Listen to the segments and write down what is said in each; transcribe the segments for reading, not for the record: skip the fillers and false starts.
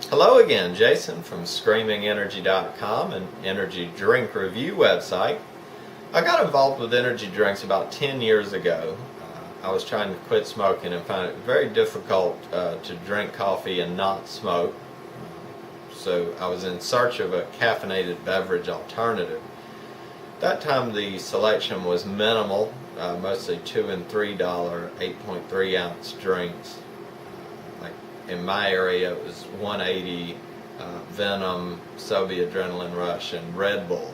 Hello again, Jason from ScreamingEnergy.com, an energy drink review website. I got involved with energy drinks about 10 years ago. I was trying to quit smoking and found it very difficult to drink coffee and not smoke. So I was in search of a caffeinated beverage alternative. At that time the selection was minimal, mostly $2 and $3 8.3 ounce drinks. In my area it was 180, Venom, Soviet Adrenaline Rush, and Red Bull.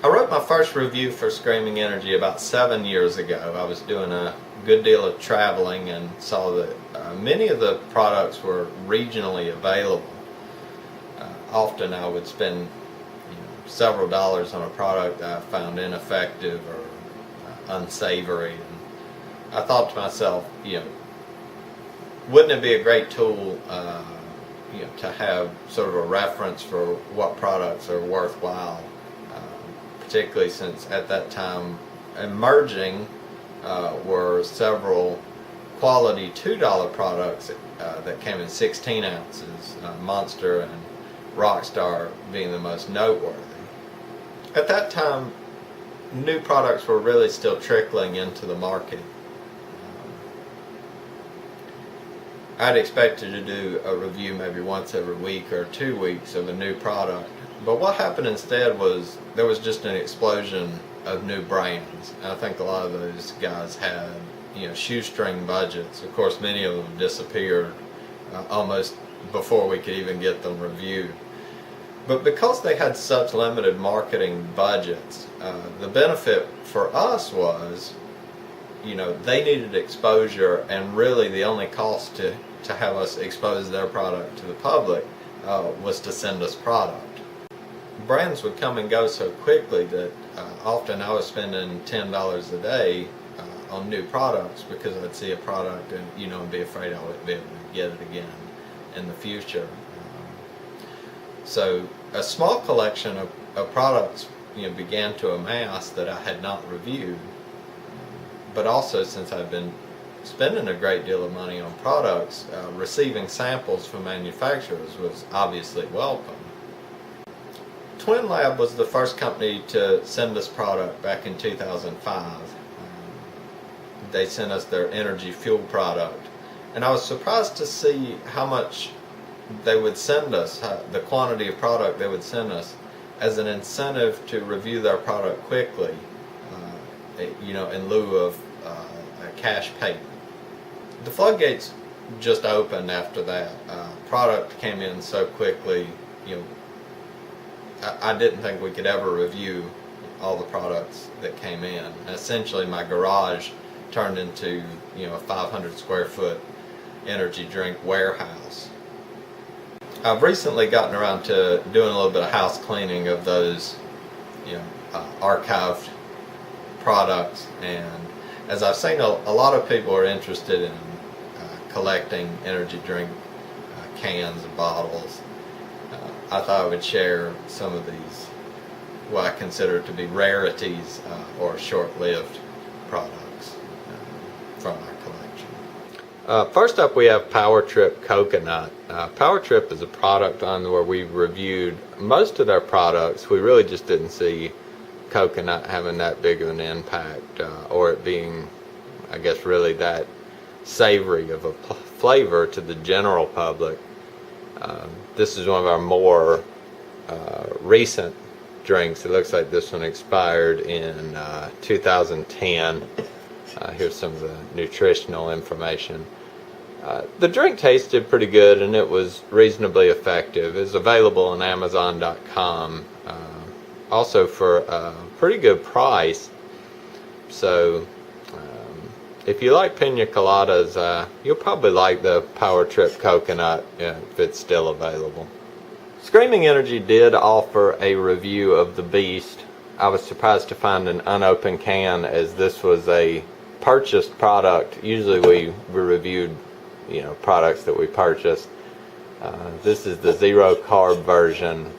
I wrote my first review for Screaming Energy about 7 years ago. I was doing a good deal of traveling and saw that many of the products were regionally available. Often I would spend several dollars on a product that I found ineffective or unsavory. And I thought to myself, wouldn't it be a great tool to have sort of a reference for what products are worthwhile, particularly since at that time emerging were several quality $2 products that came in 16 ounces, Monster and Rockstar being the most noteworthy. At that time, new products were really still trickling into the market. I'd expected to do a review maybe once every week or 2 weeks of a new product, but what happened instead was there was just an explosion of new brands. And I think a lot of those guys had shoestring budgets. Of course, many of them disappeared almost before we could even get them reviewed. But because they had such limited marketing budgets, the benefit for us was they needed exposure, and really the only cost to have us expose their product to the public was to send us product. Brands would come and go so quickly that often I was spending $10 a day on new products because I'd see a product and be afraid I wouldn't be able to get it again in the future. So a small collection of products began to amass that I had not reviewed. But also, since I've been spending a great deal of money on products, receiving samples from manufacturers was obviously welcome. Twin Lab was the first company to send us product back in 2005. They sent us their energy fuel product, and I was surprised to see how much they would send us, the quantity of product they would send us, as an incentive to review their product quickly. In lieu of a cash payment. The floodgates just opened after that. Product came in so quickly, I didn't think we could ever review all the products that came in. Essentially, my garage turned into a 500 square foot energy drink warehouse. I've recently gotten around to doing a little bit of house cleaning of those, archived products, and as I've seen a lot of people are interested in collecting energy drink cans and bottles, I thought I would share some of these, what I consider to be rarities or short-lived products from my collection. First up, we have Power Trip Coconut. Power Trip is a product on where we reviewed most of their products. We really just didn't see coconut having that big of an impact, or it being, I guess, really that savory of a flavor to the general public. This is one of our more recent drinks. It looks like this one expired in 2010. Here's some of the nutritional information. The drink tasted pretty good, and it was reasonably effective. It's available on Amazon.com. Also for a pretty good price. So if you like pina coladas, you'll probably like the Power Trip Coconut if it's still available. Screaming Energy did offer a review of the Beast. I was surprised to find an unopened can, as this was a purchased product. Usually we reviewed products that we purchased. This is the zero carb version.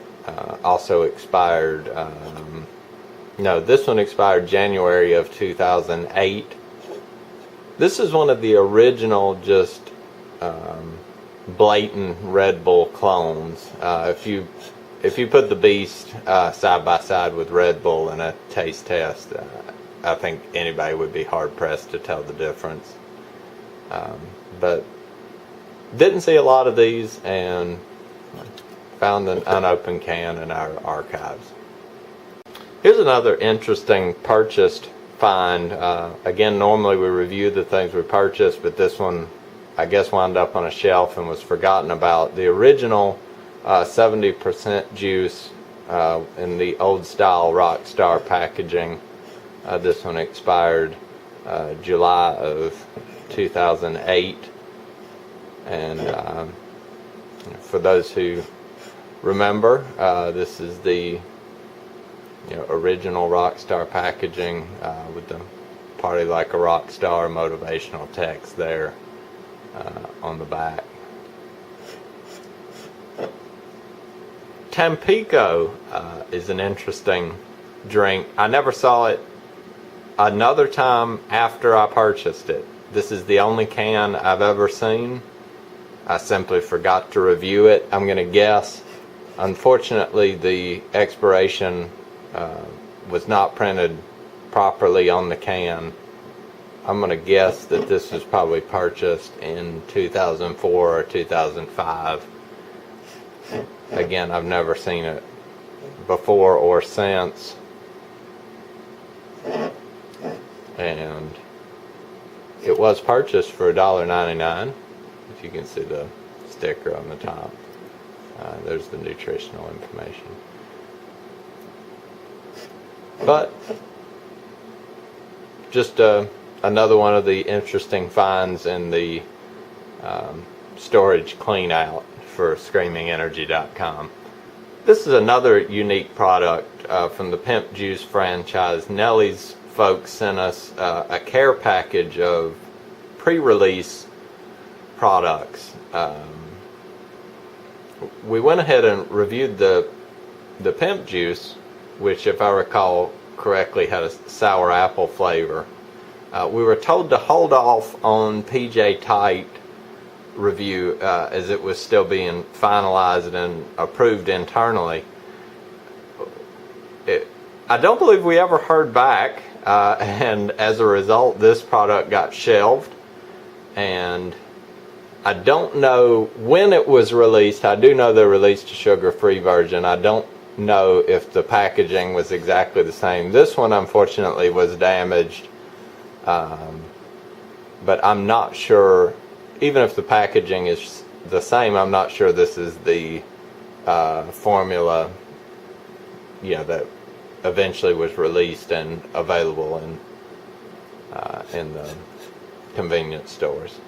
Also expired, no, this one expired January of 2008. This is one of the original just blatant Red Bull clones. If you put the Beast side by side with Red Bull in a taste test, I think anybody would be hard pressed to tell the difference. But didn't see a lot of these, and found an unopened can in our archives. Here's another interesting purchased find. Again, normally we review the things we purchased, but this one I guess wound up on a shelf and was forgotten about. The original 70% juice in the old style Rockstar packaging. This one expired July of 2008, and for those who remember, this is the original Rockstar packaging with the "Party Like a Rockstar" motivational text there on the back. Tampico is an interesting drink. I never saw it another time after I purchased it. This is the only can I've ever seen. I simply forgot to review it. I'm going to guess, unfortunately, the expiration was not printed properly on the can. I'm going to guess that this was probably purchased in 2004 or 2005. Again, I've never seen it before or since. And it was purchased for $1.99. If you can see the sticker on the top. There's the nutritional information. But just another one of the interesting finds in the storage clean out for ScreamingEnergy.com. This is another unique product from the Pimp Juice franchise. Nellie's folks sent us a care package of pre-release products. We went ahead and reviewed the Pimp Juice, which, if I recall correctly, had a sour apple flavor. We were told to hold off on PJ Tight review as it was still being finalized and approved internally. I don't believe we ever heard back, and as a result, this product got shelved. And I don't know when it was released. I do know they released a sugar-free version. I don't know if the packaging was exactly the same. This one, unfortunately, was damaged, but I'm not sure. Even if the packaging is the same, I'm not sure this is the formula, that eventually was released and available in the convenience stores.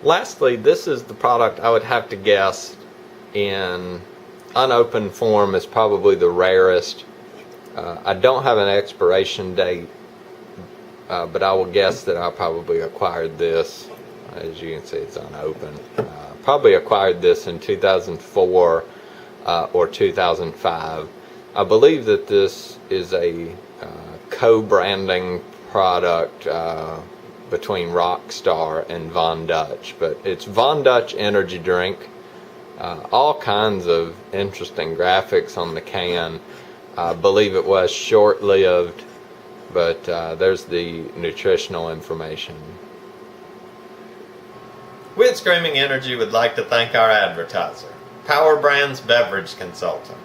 Lastly, this is the product I would have to guess in unopened form is probably the rarest. I don't have an expiration date, but I will guess that I probably acquired this. As you can see, it's unopened. Probably acquired this in 2004 or 2005. I believe that this is a co-branding product between Rockstar and Von Dutch, but it's Von Dutch energy drink. All kinds of interesting graphics on the can. I believe it was short-lived, but there's the nutritional information. We at Screaming Energy would like to thank our advertiser, Power Brands Beverage Consultant.